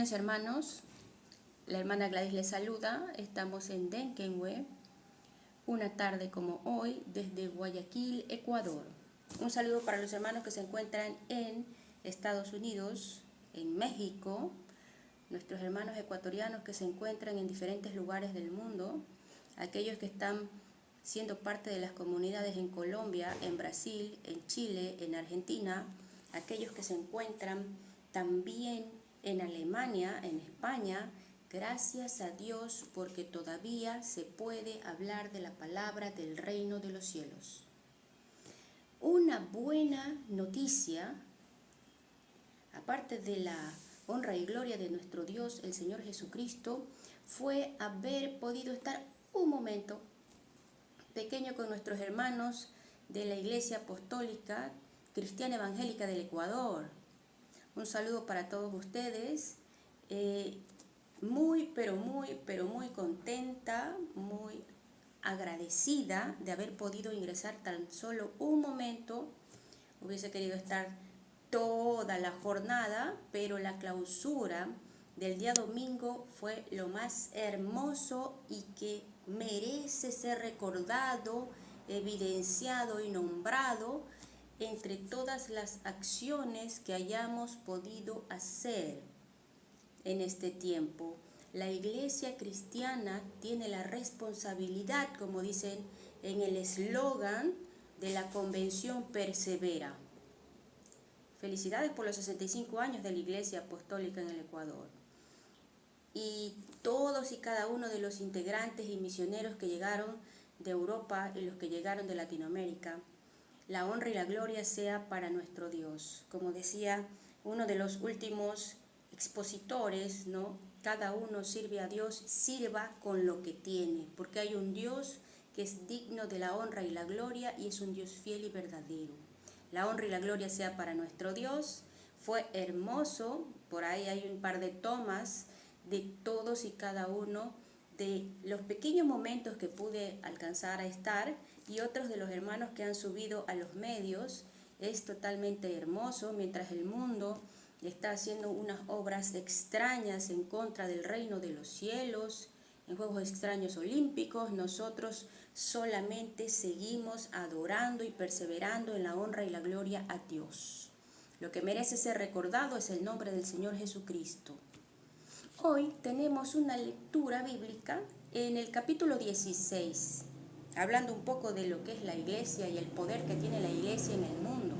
Bendiciones, hermanos. La hermana Gladys les saluda. Estamos en Denkenwe, una tarde como hoy, desde Guayaquil, Ecuador. Un saludo para los hermanos que se encuentran en Estados Unidos, en México, nuestros hermanos ecuatorianos que se encuentran en diferentes lugares del mundo, aquellos que están siendo parte de las comunidades en Colombia, en Brasil, en Chile, en Argentina, aquellos que se encuentran también en Alemania, en España. Gracias a Dios porque todavía se puede hablar de la palabra del reino de los cielos. Una buena noticia, aparte de la honra y gloria de nuestro Dios, el Señor Jesucristo, fue haber podido estar un momento pequeño con nuestros hermanos de la Iglesia Apostólica Cristiana Evangélica del Ecuador. Un saludo para todos ustedes. Muy contenta, muy agradecida de haber podido ingresar tan solo un momento. Hubiese querido estar toda la jornada, pero la clausura del día domingo fue lo más hermoso y que merece ser recordado, evidenciado y nombrado entre todas las acciones que hayamos podido hacer en este tiempo. La Iglesia cristiana tiene la responsabilidad, como dicen en el eslogan de la convención, persevera. Felicidades por los 65 años de la Iglesia Apostólica en el Ecuador. Y todos y cada uno de los integrantes y misioneros que llegaron de Europa y los que llegaron de Latinoamérica, la honra y la gloria sea para nuestro Dios. Como decía uno de los últimos expositores, ¿no? Cada uno sirve a Dios, sirva con lo que tiene, porque hay un Dios que es digno de la honra y la gloria y es un Dios fiel y verdadero. La honra y la gloria sea para nuestro Dios. Fue hermoso, por ahí hay un par de tomas de todos y cada uno de los pequeños momentos que pude alcanzar a estar y otros de los hermanos que han subido a los medios. Es totalmente hermoso mientras el mundo está haciendo unas obras extrañas en contra del reino de los cielos, en Juegos Extraños Olímpicos. Nosotros solamente seguimos adorando y perseverando en la honra y la gloria a Dios. Lo que merece ser recordado es el nombre del Señor Jesucristo. Hoy tenemos una lectura bíblica en el capítulo 16, hablando un poco de lo que es la iglesia y el poder que tiene la iglesia en el mundo.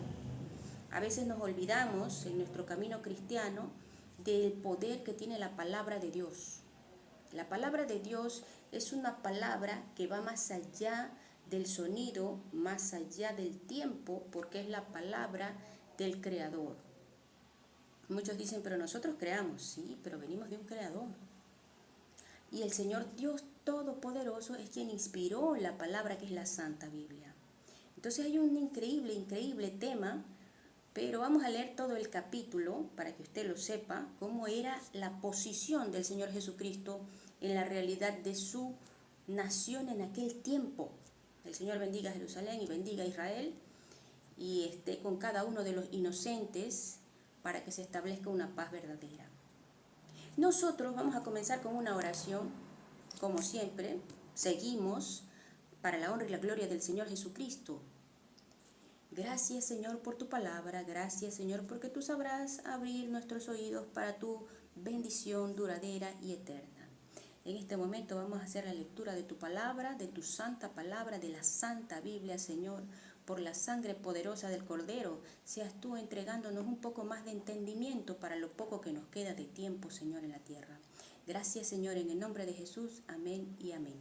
A veces nos olvidamos en nuestro camino cristiano del poder que tiene la palabra de Dios. La palabra de Dios es una palabra que va más allá del sonido, más allá del tiempo, porque es la palabra del Creador. Muchos dicen, pero nosotros creamos, sí, pero venimos de un Creador. Y el Señor Dios Todopoderoso es quien inspiró la palabra que es la Santa Biblia. Entonces hay un increíble tema, pero vamos a leer todo el capítulo para que usted lo sepa, cómo era la posición del Señor Jesucristo en la realidad de su nación en aquel tiempo. El Señor bendiga a Jerusalén y bendiga a Israel y esté con cada uno de los inocentes para que se establezca una paz verdadera. Nosotros vamos a comenzar con una oración, como siempre, seguimos para la honra y la gloria del Señor Jesucristo. Gracias, Señor, por tu palabra. Gracias, Señor, porque tú sabrás abrir nuestros oídos para tu bendición duradera y eterna. En este momento vamos a hacer la lectura de tu palabra, de tu santa palabra, de la Santa Biblia, Señor. Por la sangre poderosa del Cordero, seas tú entregándonos un poco más de entendimiento para lo poco que nos queda de tiempo, Señor, en la tierra. Gracias, Señor, en el nombre de Jesús. Amén y amén.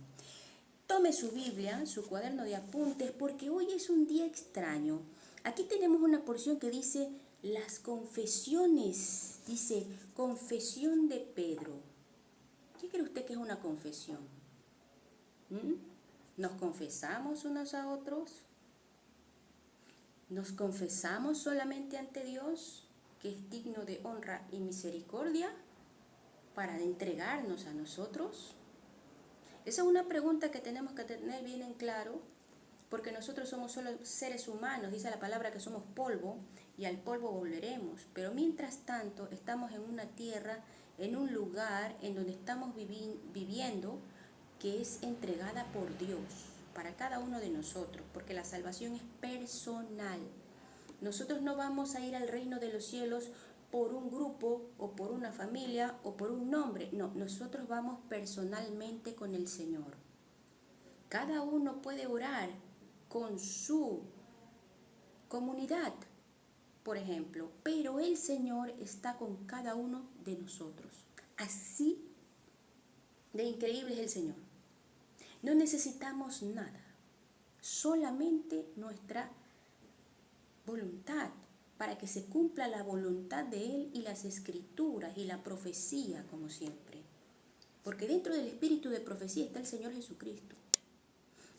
Tome su Biblia, su cuaderno de apuntes, porque hoy es un día extraño. Aquí tenemos una porción que dice las confesiones. Dice, confesión de Pedro. ¿Qué cree usted que es una confesión? ¿Nos confesamos unos a otros? ¿Nos confesamos solamente ante Dios, que es digno de honra y misericordia, para entregarnos a nosotros? Esa es una pregunta que tenemos que tener bien en claro, porque nosotros somos solo seres humanos. Dice la palabra que somos polvo y al polvo volveremos. Pero mientras tanto estamos en una tierra en un lugar en donde estamos viviendo que es entregada por Dios para cada uno de nosotros, porque la salvación es personal. Nosotros no vamos a ir al reino de los cielos por un grupo o por una familia o por un nombre. No, nosotros vamos personalmente con el Señor. Cada uno puede orar con su comunidad, por ejemplo, pero el Señor está con cada uno de nosotros. Así de increíble es el Señor. No necesitamos nada, solamente nuestra voluntad para que se cumpla la voluntad de Él y las escrituras y la profecía, como siempre. Porque dentro del espíritu de profecía está el Señor Jesucristo.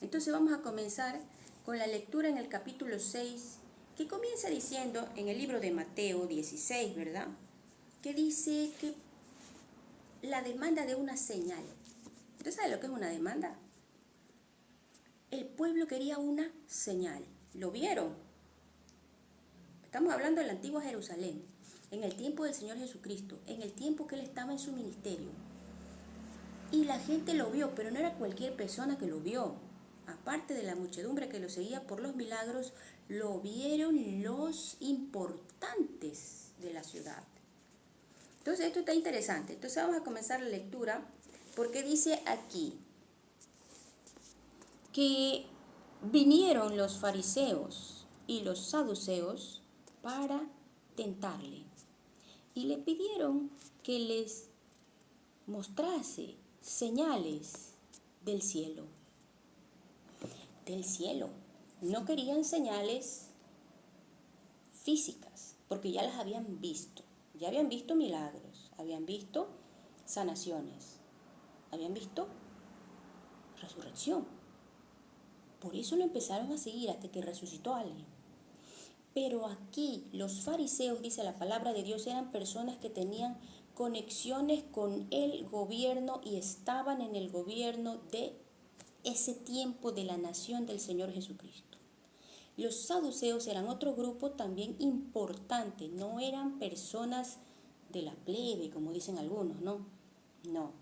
Entonces vamos a comenzar con la lectura en el capítulo 6, que comienza diciendo en el libro de Mateo 16, ¿verdad? Que dice que la demanda de una señal. ¿Usted sabe lo que es una demanda? El pueblo quería una señal. ¿Lo vieron? Estamos hablando del antiguo Jerusalén, en el tiempo del Señor Jesucristo, en el tiempo que Él estaba en su ministerio. Y la gente lo vio, pero no era cualquier persona que lo vio. Aparte de la muchedumbre que lo seguía por los milagros, lo vieron los importantes de la ciudad. Entonces esto está interesante. Entonces vamos a comenzar la lectura porque dice aquí que vinieron los fariseos y los saduceos para tentarle y le pidieron que les mostrase señales del cielo. Del cielo. No querían señales físicas, porque ya las habían visto. Ya habían visto milagros, habían visto sanaciones, habían visto resurrección. Por eso lo empezaron a seguir hasta que resucitó a alguien. Pero aquí los fariseos, dice la palabra de Dios, eran personas que tenían conexiones con el gobierno y estaban en el gobierno de ese tiempo de la nación del Señor Jesucristo. Los saduceos eran otro grupo también importante, no eran personas de la plebe, como dicen algunos, no.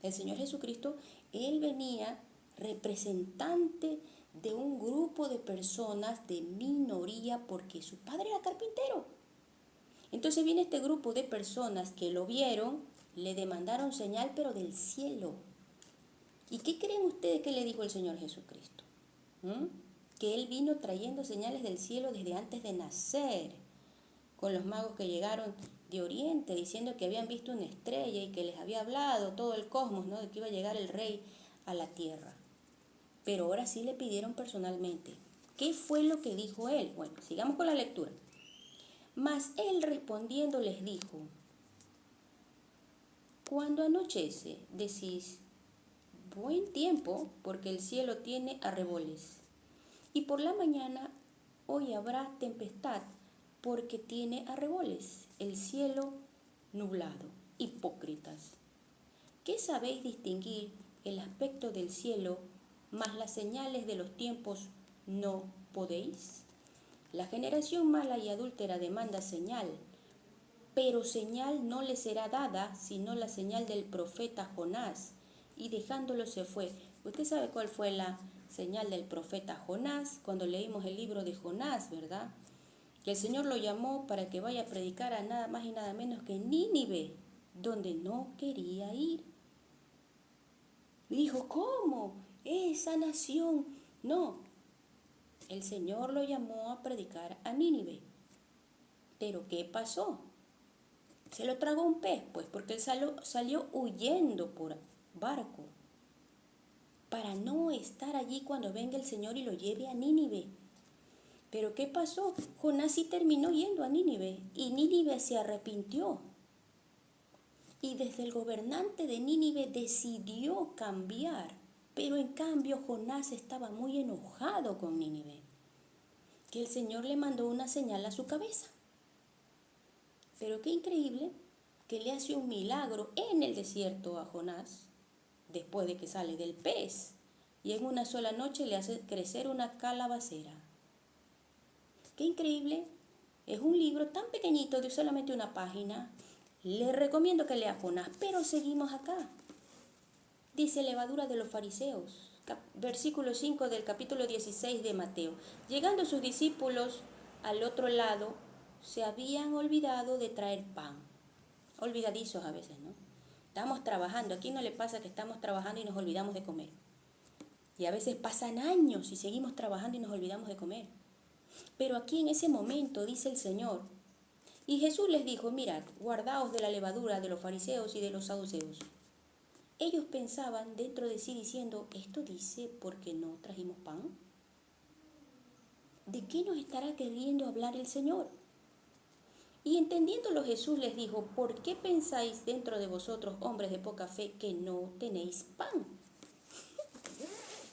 El Señor Jesucristo, Él venía representante de un grupo de personas de minoría porque su padre era carpintero. Entonces viene este grupo de personas que lo vieron, le demandaron señal, pero del cielo. ¿Y qué creen ustedes que le dijo el Señor Jesucristo? Que Él vino trayendo señales del cielo desde antes de nacer, con los magos que llegaron de Oriente, diciendo que habían visto una estrella y que les había hablado todo el cosmos, ¿no? De que iba a llegar el rey a la tierra. Pero ahora sí le pidieron personalmente. ¿Qué fue lo que dijo Él? Bueno, sigamos con la lectura. Mas Él respondiendo les dijo, cuando anochece decís, buen tiempo, porque el cielo tiene arreboles. Y por la mañana hoy habrá tempestad, porque tiene arreboles, el cielo nublado. Hipócritas, ¿qué sabéis distinguir el aspecto del cielo, mas las señales de los tiempos no podéis? La generación mala y adúltera demanda señal, pero señal no le será dada, sino la señal del profeta Jonás, y dejándolo se fue. Usted sabe cuál fue la señal del profeta Jonás cuando leímos el libro de Jonás, ¿verdad? Que el Señor lo llamó para que vaya a predicar a nada más y nada menos que Nínive, donde no quería ir. Y dijo, ¿cómo? Esa nación. No, el Señor lo llamó a predicar a Nínive. ¿Pero qué pasó? ¿Se lo tragó un pez? Pues porque él salió huyendo por barco para no estar allí cuando venga el Señor y lo lleve a Nínive. ¿Pero qué pasó? Jonás sí terminó yendo a Nínive y Nínive se arrepintió. Y desde el gobernante de Nínive decidió cambiar, pero en cambio Jonás estaba muy enojado con Nínive, que el Señor le mandó una señal a su cabeza. Pero qué increíble que le hace un milagro en el desierto a Jonás, después de que sale del pez, y en una sola noche le hace crecer una calabacera. Qué increíble, es un libro tan pequeñito de solamente una página, Le recomiendo que lea Jonás, pero seguimos acá. Dice levadura de los fariseos, versículo 5 del capítulo 16 de Mateo. Llegando sus discípulos al otro lado, se habían olvidado de traer pan. Olvidadizos a veces, ¿no? Estamos trabajando. ¿A quién no le pasa que estamos trabajando y nos olvidamos de comer? Y a veces pasan años y seguimos trabajando y nos olvidamos de comer. Pero aquí en ese momento dice el Señor, y Jesús les dijo, mirad, guardaos de la levadura de los fariseos y de los saduceos. Ellos pensaban dentro de sí diciendo, ¿esto dice porque no trajimos pan? ¿De qué nos estará queriendo hablar el Señor? Y entendiéndolo Jesús les dijo, ¿por qué pensáis dentro de vosotros, hombres de poca fe, que no tenéis pan?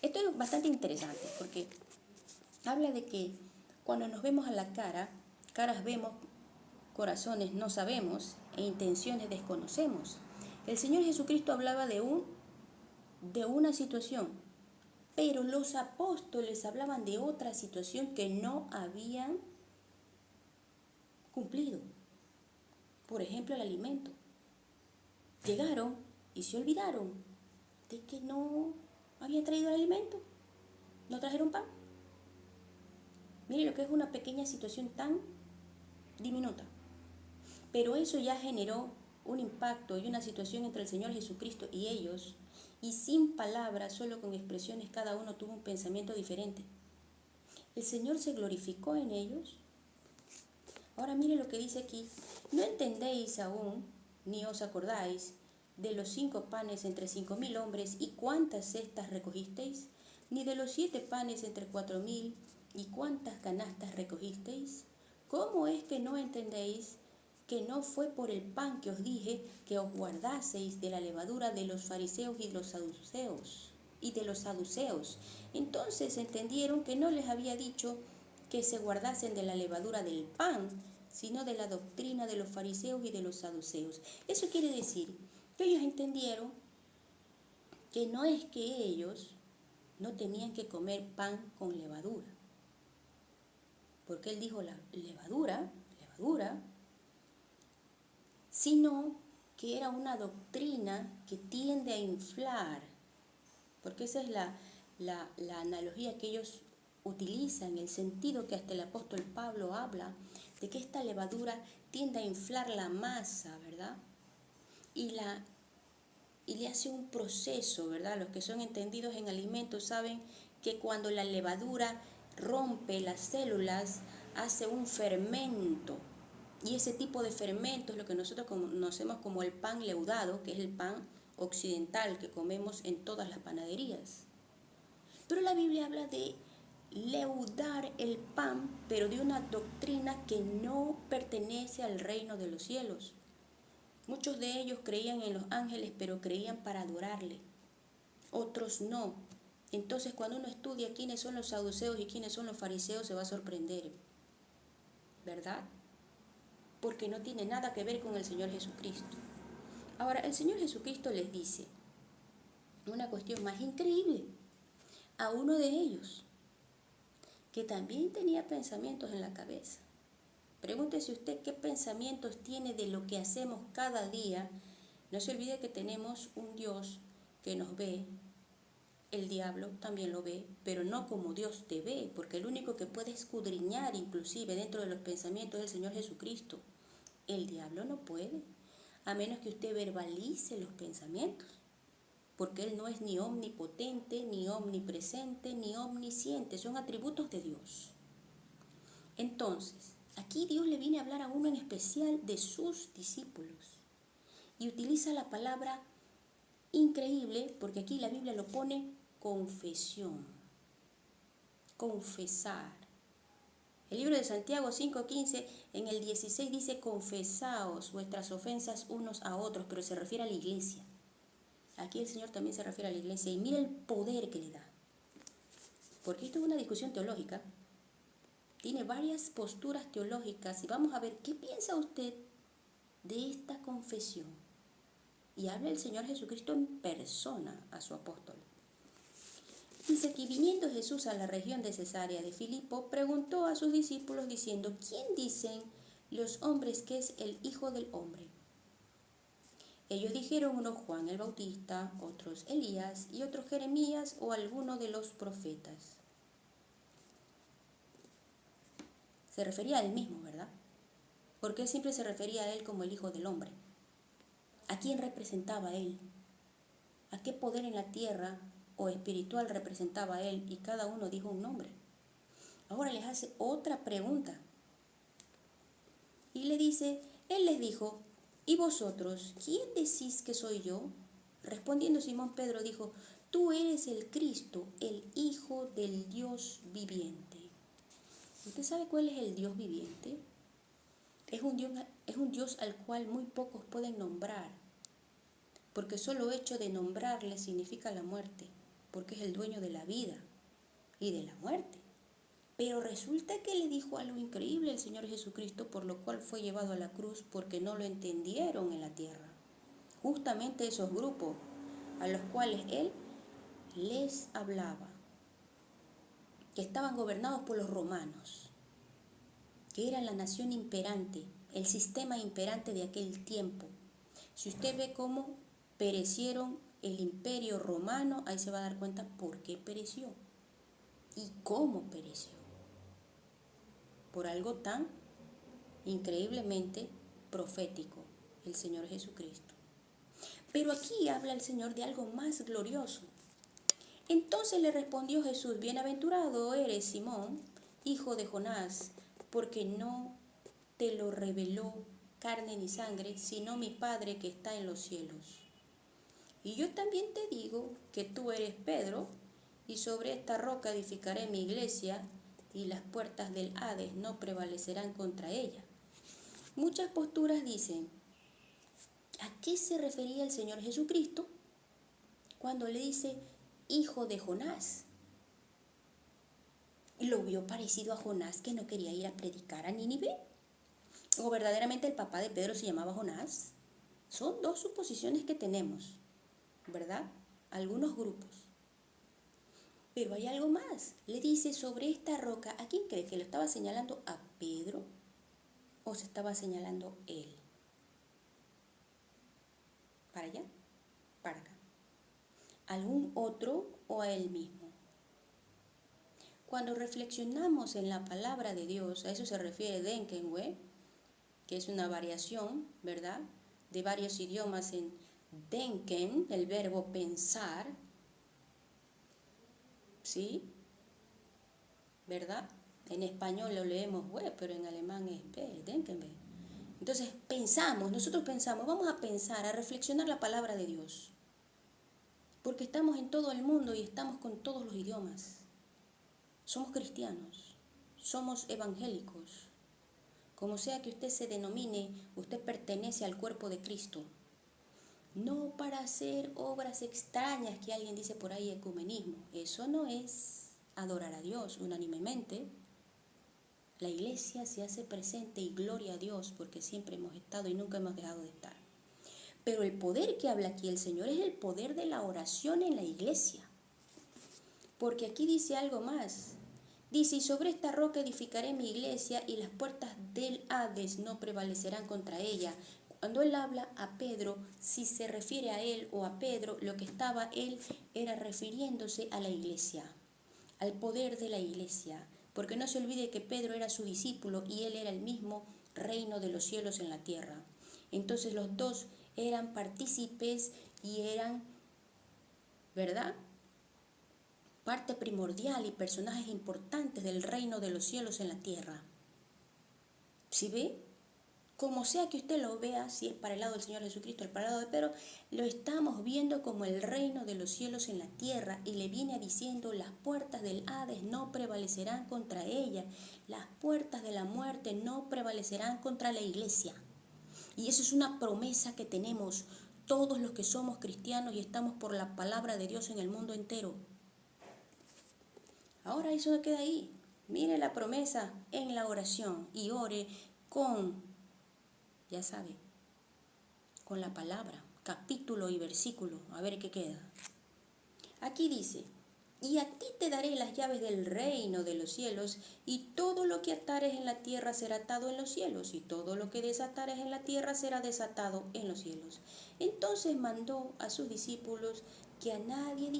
Esto es bastante interesante porque habla de que cuando nos vemos a la cara, caras vemos, corazones no sabemos e intenciones desconocemos. El Señor Jesucristo hablaba de una situación, pero los apóstoles hablaban de otra situación que no habían cumplido. Por ejemplo, el alimento. Llegaron y se olvidaron de que no habían traído el alimento. No trajeron pan. Mire lo que es una pequeña situación tan diminuta. Pero eso ya generó un impacto y una situación entre el Señor Jesucristo y ellos, y sin palabras, solo con expresiones, cada uno tuvo un pensamiento diferente. El Señor se glorificó en ellos. Ahora mire lo que dice aquí. ¿No entendéis aún, ni os acordáis, de los 5 panes entre 5.000 hombres y cuántas cestas recogisteis? Ni de los 7 panes entre 4.000 y cuántas canastas recogisteis? ¿Cómo es que no entendéis que no fue por el pan que os dije que os guardaseis de la levadura de los fariseos y de los saduceos? Entonces entendieron que no les había dicho que se guardasen de la levadura del pan, sino de la doctrina de los fariseos y de los saduceos. Eso quiere decir que ellos entendieron que no es que ellos no tenían que comer pan con levadura, porque él dijo la levadura, sino que era una doctrina que tiende a inflar, porque esa es la analogía que ellos utilizan, el sentido que hasta el apóstol Pablo habla, de que esta levadura tiende a inflar la masa, ¿verdad? Y le hace un proceso, ¿verdad? Los que son entendidos en alimentos saben que cuando la levadura rompe las células, hace un fermento. Y ese tipo de fermento es lo que nosotros conocemos como el pan leudado, que es el pan occidental que comemos en todas las panaderías. Pero la Biblia habla de leudar el pan, pero de una doctrina que no pertenece al reino de los cielos. Muchos de ellos creían en los ángeles, pero creían para adorarle. Otros no. Entonces, cuando uno estudia quiénes son los saduceos y quiénes son los fariseos, se va a sorprender, ¿verdad? Porque no tiene nada que ver con el Señor Jesucristo. Ahora, el Señor Jesucristo les dice una cuestión más increíble a uno de ellos, que también tenía pensamientos en la cabeza. Pregúntese usted qué pensamientos tiene de lo que hacemos cada día. No se olvide que tenemos un Dios que nos ve. El diablo también lo ve, pero no como Dios te ve, porque el único que puede escudriñar inclusive dentro de los pensamientos es el Señor Jesucristo. El diablo no puede, a menos que usted verbalice los pensamientos, porque Él no es ni omnipotente, ni omnipresente, ni omnisciente, son atributos de Dios. Entonces, aquí Dios le viene a hablar a uno en especial de sus discípulos y utiliza la palabra increíble, porque aquí la Biblia lo pone confesión, confesar. El libro de Santiago 5:15 en el 16 dice confesaos vuestras ofensas unos a otros, pero se refiere a la iglesia. Aquí el Señor también se refiere a la iglesia y mira el poder que le da. Porque esto es una discusión teológica, tiene varias posturas teológicas y vamos a ver qué piensa usted de esta confesión. Y habla el Señor Jesucristo en persona a su apóstol. Dice que viniendo Jesús a la región de Cesarea de Filipo, preguntó a sus discípulos diciendo, ¿quién dicen los hombres que es el Hijo del Hombre? Ellos dijeron, uno Juan el Bautista, otros Elías y otros Jeremías o alguno de los profetas. Se refería a él mismo, ¿verdad? Porque él siempre se refería a él como el Hijo del Hombre. ¿A quién representaba él? ¿A qué poder en la tierra o espiritual representaba él? Y cada uno dijo un nombre. Ahora les hace otra pregunta. Y le dice, él les dijo, ¿y vosotros, quién decís que soy yo? Respondiendo Simón Pedro dijo, tú eres el Cristo, el Hijo del Dios viviente. ¿Usted sabe cuál es el Dios viviente? Es un Dios al cual muy pocos pueden nombrar, porque solo hecho de nombrarle significa la muerte, porque es el dueño de la vida y de la muerte. Pero resulta que le dijo algo increíble el Señor Jesucristo, por lo cual fue llevado a la cruz, porque no lo entendieron en la tierra. Justamente esos grupos a los cuales Él les hablaba, que estaban gobernados por los romanos, que era la nación imperante, el sistema imperante de aquel tiempo. Si usted ve cómo perecieron el imperio romano, ahí se va a dar cuenta por qué pereció y cómo pereció. Por algo tan increíblemente profético, el Señor Jesucristo. Pero aquí habla el Señor de algo más glorioso. Entonces le respondió Jesús, bienaventurado eres Simón, hijo de Jonás, porque no te lo reveló carne ni sangre, sino mi Padre que está en los cielos. Y yo también te digo que tú eres Pedro, y sobre esta roca edificaré mi iglesia, y las puertas del Hades no prevalecerán contra ella. Muchas posturas dicen, ¿a qué se refería el Señor Jesucristo cuando le dice hijo de Jonás? ¿Lo vio parecido a Jonás que no quería ir a predicar a Nínive? ¿O verdaderamente el papá de Pedro se llamaba Jonás? Son dos suposiciones que tenemos, ¿verdad? Algunos grupos. Pero hay algo más. Le dice sobre esta roca, ¿a quién cree que lo estaba señalando? ¿A Pedro o se estaba señalando él? ¿Para allá? ¿Para acá? ¿Algún otro o a él mismo? Cuando reflexionamos en la palabra de Dios, a eso se refiere Denkenwe, que es una variación, ¿verdad?, de varios idiomas en denken, el verbo pensar, ¿sí? ¿Verdad? En español lo leemos we, pero en alemán es be, denkenwe. Entonces nosotros pensamos, vamos a pensar, a reflexionar la palabra de Dios, porque estamos en todo el mundo y estamos con todos los idiomas. Somos cristianos, somos evangélicos. Como sea que usted se denomine, usted pertenece al cuerpo de Cristo. No para hacer obras extrañas que alguien dice por ahí, ecumenismo. Eso no es adorar a Dios unánimemente. La iglesia se hace presente y gloria a Dios porque siempre hemos estado y nunca hemos dejado de estar. Pero el poder que habla aquí el Señor es el poder de la oración en la iglesia. Porque aquí dice algo más. Dice, y sobre esta roca edificaré mi iglesia y las puertas del Hades no prevalecerán contra ella. Cuando él habla a Pedro, si se refiere a él o a Pedro, lo que estaba él era refiriéndose a la iglesia, al poder de la iglesia. Porque no se olvide que Pedro era su discípulo y él era el mismo reino de los cielos en la tierra. Entonces los dos eran partícipes y eran, ¿verdad?, parte primordial y personajes importantes del reino de los cielos en la tierra. ¿Sí ve? Como sea que usted lo vea, si es para el lado del Señor Jesucristo, el para el lado de Pedro, lo estamos viendo como el reino de los cielos en la tierra y le viene diciendo, las puertas del Hades no prevalecerán contra ella, las puertas de la muerte no prevalecerán contra la iglesia. Y eso es una promesa que tenemos todos los que somos cristianos y estamos por la palabra de Dios en el mundo entero. Ahora eso no queda ahí. Mire la promesa en la oración y ore con, ya sabe, con la palabra, capítulo y versículo. A ver qué queda. Aquí dice, Y a ti te daré las llaves del reino de los cielos, y todo lo que atares en la tierra será atado en los cielos, y todo lo que desatares en la tierra será desatado en los cielos. Entonces mandó a sus discípulos que a nadie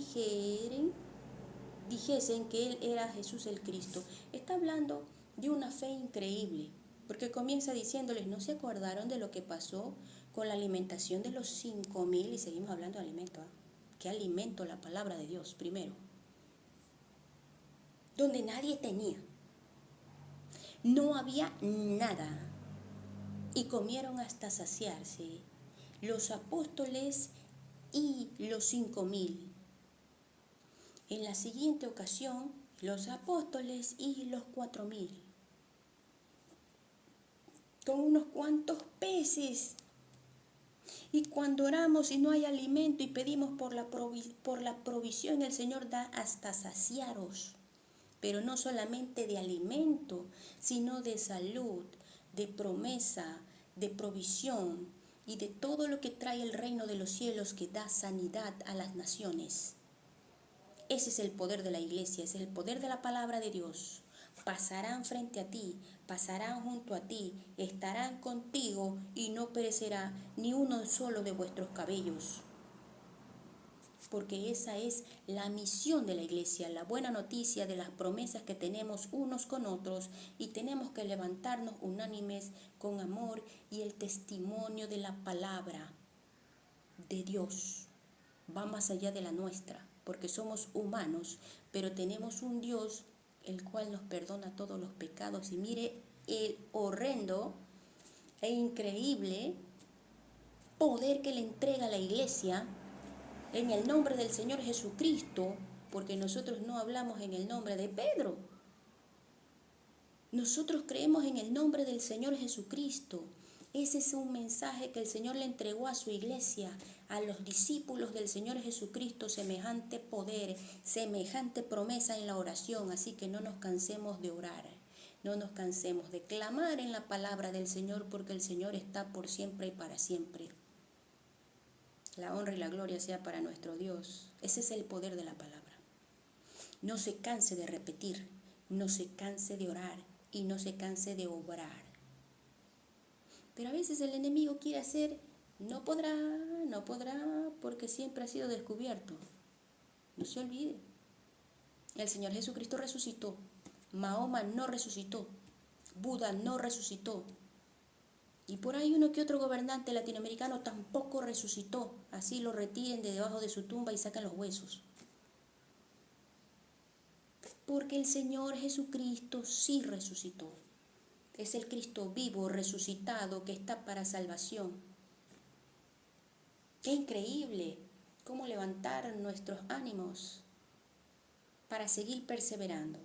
dijesen que él era Jesús el Cristo. Está hablando de una fe increíble, porque comienza diciéndoles, ¿no se acordaron de lo que pasó con la alimentación de los 5.000? Y seguimos hablando de alimento. ¿Qué alimento? La palabra de Dios primero. Donde nadie tenía. No había nada. Y comieron hasta saciarse los apóstoles y los 5.000. En la siguiente ocasión, los apóstoles y los 4.000. Con unos cuantos peces. Y cuando oramos y no hay alimento y pedimos por la provisión, el Señor da hasta saciaros. Pero no solamente de alimento, sino de salud, de promesa, de provisión y de todo lo que trae el reino de los cielos que da sanidad a las naciones. Ese es el poder de la iglesia, es el poder de la palabra de Dios. Pasarán frente a ti, pasarán junto a ti, estarán contigo y no perecerá ni uno solo de vuestros cabellos. Porque esa es la misión de la iglesia, la buena noticia de las promesas que tenemos unos con otros, y tenemos que levantarnos unánimes con amor y el testimonio de la palabra de Dios. Va más allá de la nuestra, porque somos humanos, pero tenemos un Dios el cual nos perdona todos los pecados. Y mire el horrendo e increíble poder que le entrega a la iglesia en el nombre del Señor Jesucristo, porque nosotros no hablamos en el nombre de Pedro. Nosotros creemos en el nombre del Señor Jesucristo. Ese es un mensaje que el Señor le entregó a su iglesia, a los discípulos del Señor Jesucristo, semejante poder, semejante promesa en la oración. Así que no nos cansemos de orar, no nos cansemos de clamar en la palabra del Señor, porque el Señor está por siempre y para siempre. La honra y la gloria sea para nuestro Dios. Ese es el poder de la palabra. No se canse de repetir, no se canse de orar y no se canse de obrar. Pero a veces el enemigo quiere hacer, no podrá, porque siempre ha sido descubierto. No se olvide. El Señor Jesucristo resucitó. Mahoma no resucitó. Buda no resucitó. Y por ahí uno que otro gobernante latinoamericano tampoco resucitó. Así lo retiren de debajo de su tumba y sacan los huesos. Porque el Señor Jesucristo sí resucitó. Es el Cristo vivo, resucitado, que está para salvación. Qué increíble cómo levantar nuestros ánimos para seguir perseverando.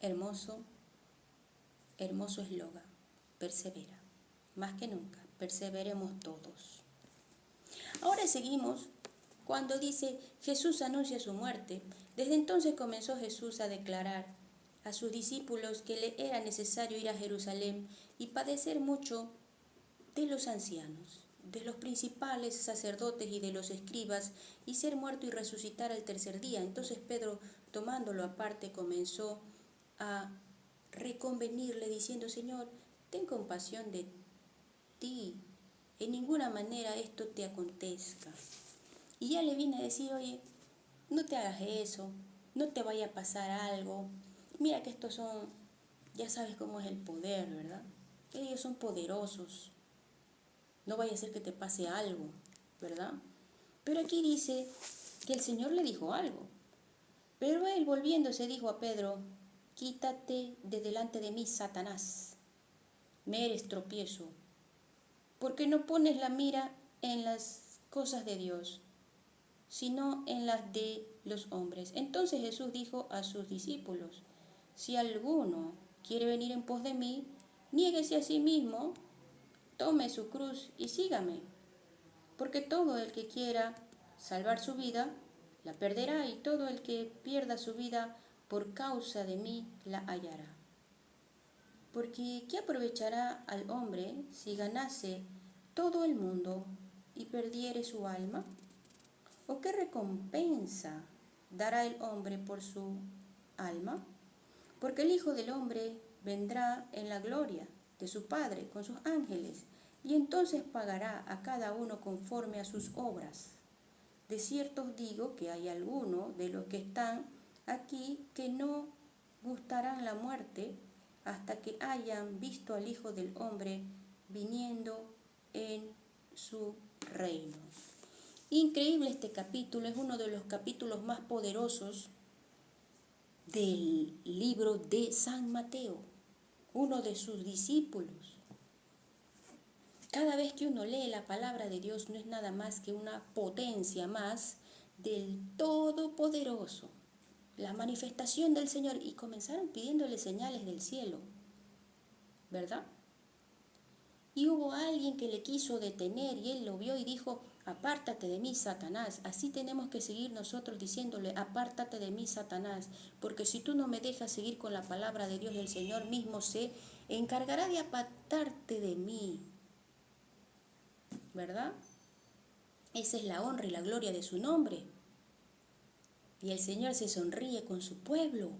Hermoso eslogan, persevera. Más que nunca, perseveremos todos. Ahora seguimos cuando dice Jesús anuncia su muerte. Desde entonces comenzó Jesús a declarar a sus discípulos que le era necesario ir a Jerusalén y padecer mucho de los ancianos, de los principales sacerdotes y de los escribas, y ser muerto y resucitar al tercer día. Entonces Pedro, tomándolo aparte, comenzó a reconvenirle diciendo: Señor, ten compasión de ti, en ninguna manera esto te acontezca. Y ya le vine a decir: oye, no te hagas eso, no te vaya a pasar algo. Mira que estos son, ya sabes cómo es el poder, ¿verdad? Ellos son poderosos. No vaya a ser que te pase algo, ¿verdad? Pero aquí dice que el Señor le dijo algo. Pero él, volviéndose, dijo a Pedro: quítate de delante de mí, Satanás. Me eres tropiezo, porque no pones la mira en las cosas de Dios, sino en las de los hombres. Entonces Jesús dijo a sus discípulos: si alguno quiere venir en pos de mí, niéguese a sí mismo, tome su cruz y sígame. Porque todo el que quiera salvar su vida, la perderá, y todo el que pierda su vida por causa de mí, la hallará. Porque ¿qué aprovechará al hombre si ganase todo el mundo y perdiere su alma? ¿O qué recompensa dará el hombre por su alma? Porque el Hijo del Hombre vendrá en la gloria de su Padre con sus ángeles, y entonces pagará a cada uno conforme a sus obras. De cierto os digo que hay algunos de los que están aquí que no gustarán la muerte hasta que hayan visto al Hijo del Hombre viniendo en su reino. Increíble este capítulo, es uno de los capítulos más poderosos del libro de San Mateo, uno de sus discípulos. Cada vez que uno lee la palabra de Dios no es nada más que una potencia más del Todopoderoso, la manifestación del Señor. Y comenzaron pidiéndole señales del cielo, ¿verdad? Y hubo alguien que le quiso detener y él lo vio y dijo: apártate de mí, Satanás. Así tenemos que seguir nosotros diciéndole: apártate de mí, Satanás, porque si tú no me dejas seguir con la palabra de Dios, el Señor mismo se encargará de apartarte de mí, ¿verdad? Esa es la honra y la gloria de su nombre. Y el Señor se sonríe con su pueblo.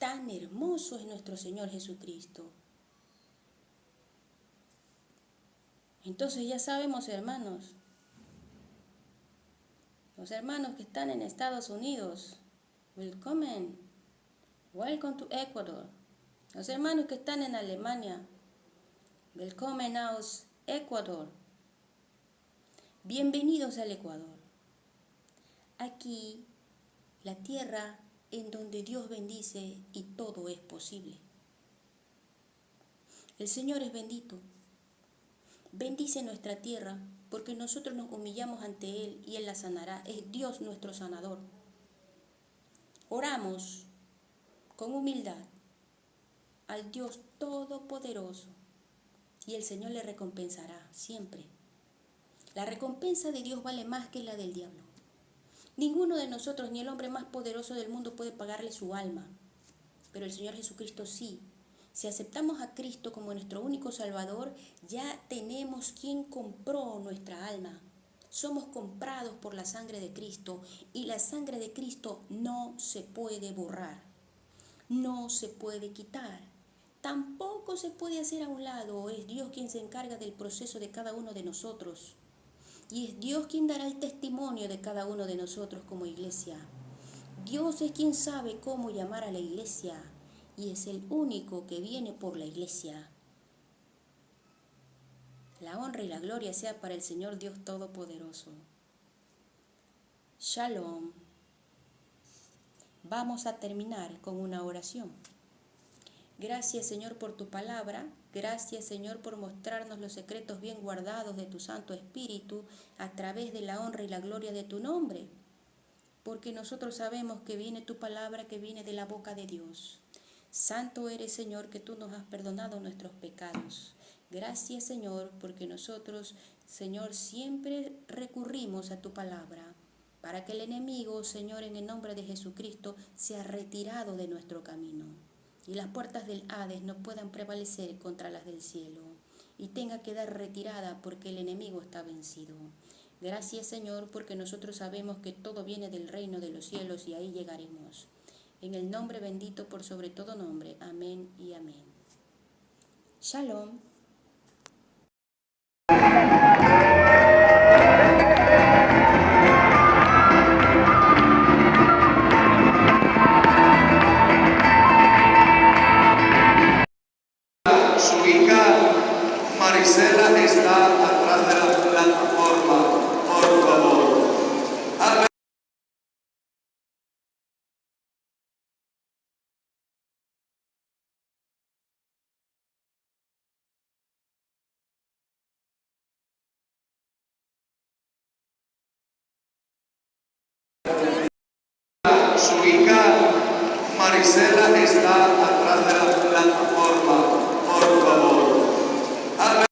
Tan hermoso es nuestro Señor Jesucristo. Entonces ya sabemos, hermanos, los hermanos que están en Estados Unidos, welcome to Ecuador. Los hermanos que están en Alemania, welcome aus Ecuador. Bienvenidos al Ecuador. Aquí, la tierra en donde Dios bendice y todo es posible. El Señor es bendito. Bendice nuestra tierra porque nosotros nos humillamos ante Él y Él la sanará. Es Dios nuestro sanador. Oramos con humildad al Dios Todopoderoso y el Señor le recompensará siempre. La recompensa de Dios vale más que la del diablo. Ninguno de nosotros, ni el hombre más poderoso del mundo, puede pagarle su alma, pero el Señor Jesucristo sí. Si aceptamos a Cristo como nuestro único Salvador, ya tenemos quien compró nuestra alma. Somos comprados por la sangre de Cristo y la sangre de Cristo no se puede borrar, no se puede quitar, tampoco se puede hacer a un lado. Es Dios quien se encarga del proceso de cada uno de nosotros y es Dios quien dará el testimonio de cada uno de nosotros como iglesia. Dios es quien sabe cómo llamar a la iglesia y es el único que viene por la iglesia. La honra y la gloria sea para el Señor Dios Todopoderoso. Shalom. Vamos a terminar con una oración. Gracias, Señor, por tu palabra. Gracias, Señor, por mostrarnos los secretos bien guardados de tu Santo Espíritu a través de la honra y la gloria de tu nombre. Porque nosotros sabemos que viene tu palabra, que viene de la boca de Dios. Santo eres, Señor, que tú nos has perdonado nuestros pecados. Gracias, Señor, porque nosotros, Señor, siempre recurrimos a tu palabra para que el enemigo, Señor, en el nombre de Jesucristo, sea retirado de nuestro camino y las puertas del Hades no puedan prevalecer contra las del cielo y tenga que dar retirada porque el enemigo está vencido. Gracias, Señor, porque nosotros sabemos que todo viene del reino de los cielos y ahí llegaremos. En el nombre bendito por sobre todo nombre. Amén y amén. Shalom. Su hija Marisela está atrás de la plataforma, por favor. Su hija Marisela está atrás de la plataforma, por favor.